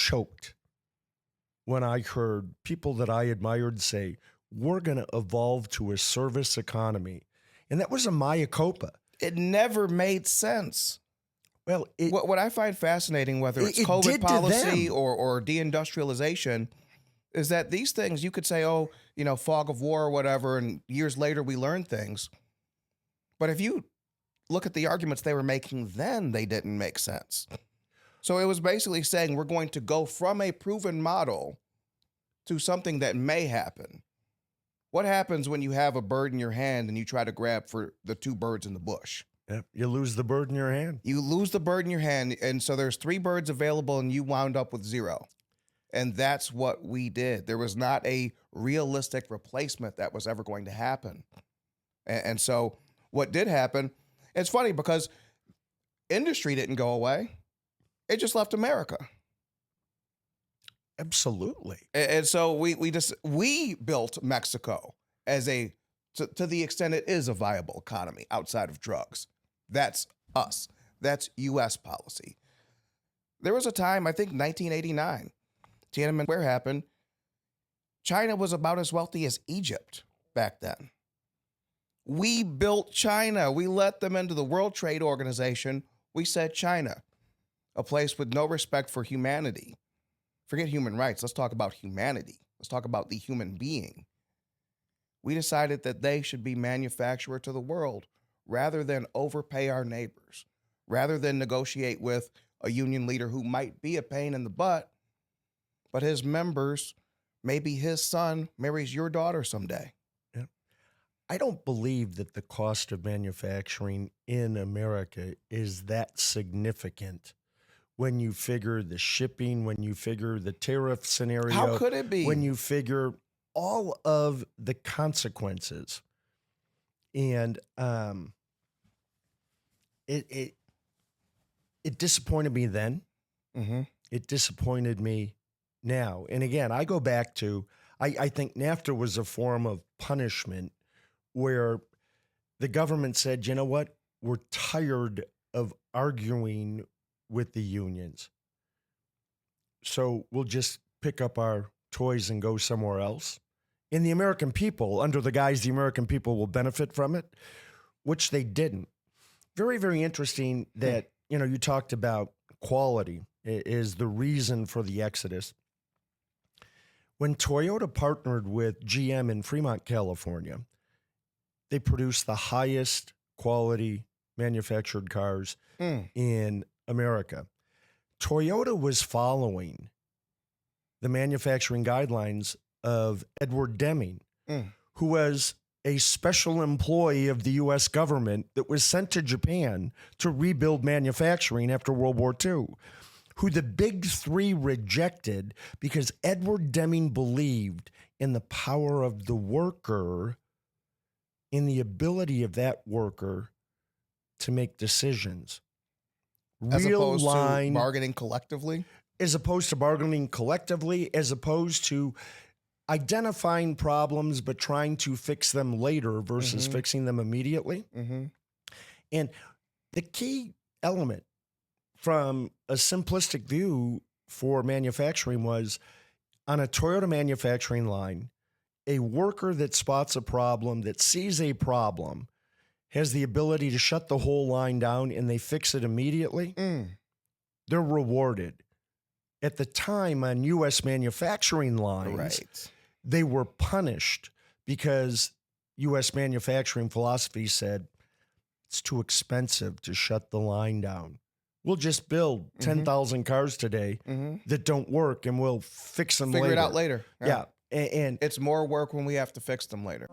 choked when I heard people that I admired say, we're going to evolve to a service economy. And that was a mea culpa. It never made sense. Well, what I find fascinating, whether it's COVID policy or deindustrialization, is that these things you could say, oh, fog of war or whatever, and years later we learn things. But if you look at the arguments they were making then, they didn't make sense. So it was basically saying we're going to go from a proven model to something that may happen. What happens when you have a bird in your hand and you try to grab for the two birds in the bush? Yep, you lose the bird in your hand. You lose the bird in your hand, and so there's 3 birds available, and you wound up with 0. And that's what we did. There was not a realistic replacement that was ever going to happen. And so what did happen, it's funny because industry didn't go away. It just left America. Absolutely. And so we built Mexico as to the extent it is a viable economy outside of drugs. That's us. That's U.S. policy. There was a time, I think 1989, Tiananmen Square happened. China was about as wealthy as Egypt back then. We built China. We let them into the World Trade Organization. We said China, a place with no respect for humanity. Forget human rights. Let's talk about humanity. Let's talk about the human being. We decided that they should be manufacturer to the world rather than overpay our neighbors, rather than negotiate with a union leader who might be a pain in the butt, but his members, maybe his son marries your daughter someday. Yeah. I don't believe that the cost of manufacturing in America is that significant when you figure the shipping, when you figure the tariff scenario. How could it be? When you figure all of the consequences. And it disappointed me then. Mm-hmm. It disappointed me now. And again, I go back to, I think NAFTA was a form of punishment where the government said, you know what, we're tired of arguing with the unions. So we'll just pick up our toys and go somewhere else. And the American people, under the guise the American people will benefit from it, which they didn't. Very, very interesting that, you talked about quality is the reason for the exodus. When Toyota partnered with GM in Fremont, California, they produced the highest quality manufactured cars in America. Toyota was following the manufacturing guidelines of Edward Deming, who was a special employee of the U.S. government that was sent to Japan to rebuild manufacturing after World War II, who the big three rejected because Edward Deming believed in the power of the worker, in the ability of that worker to make decisions. As opposed to bargaining collectively? As opposed to bargaining collectively, as opposed to identifying problems but trying to fix them later versus fixing them immediately. Mm-hmm. And the key element from a simplistic view for manufacturing was on a Toyota manufacturing line, a worker that spots a problem, that sees a problem, has the ability to shut the whole line down and they fix it immediately. They're rewarded. At the time on U.S. manufacturing lines, they were punished because U.S. manufacturing philosophy said it's too expensive to shut the line down. We'll just build 10,000 cars today that don't work and we'll fix them later. Figure it out later. Yeah. And it's more work when we have to fix them later.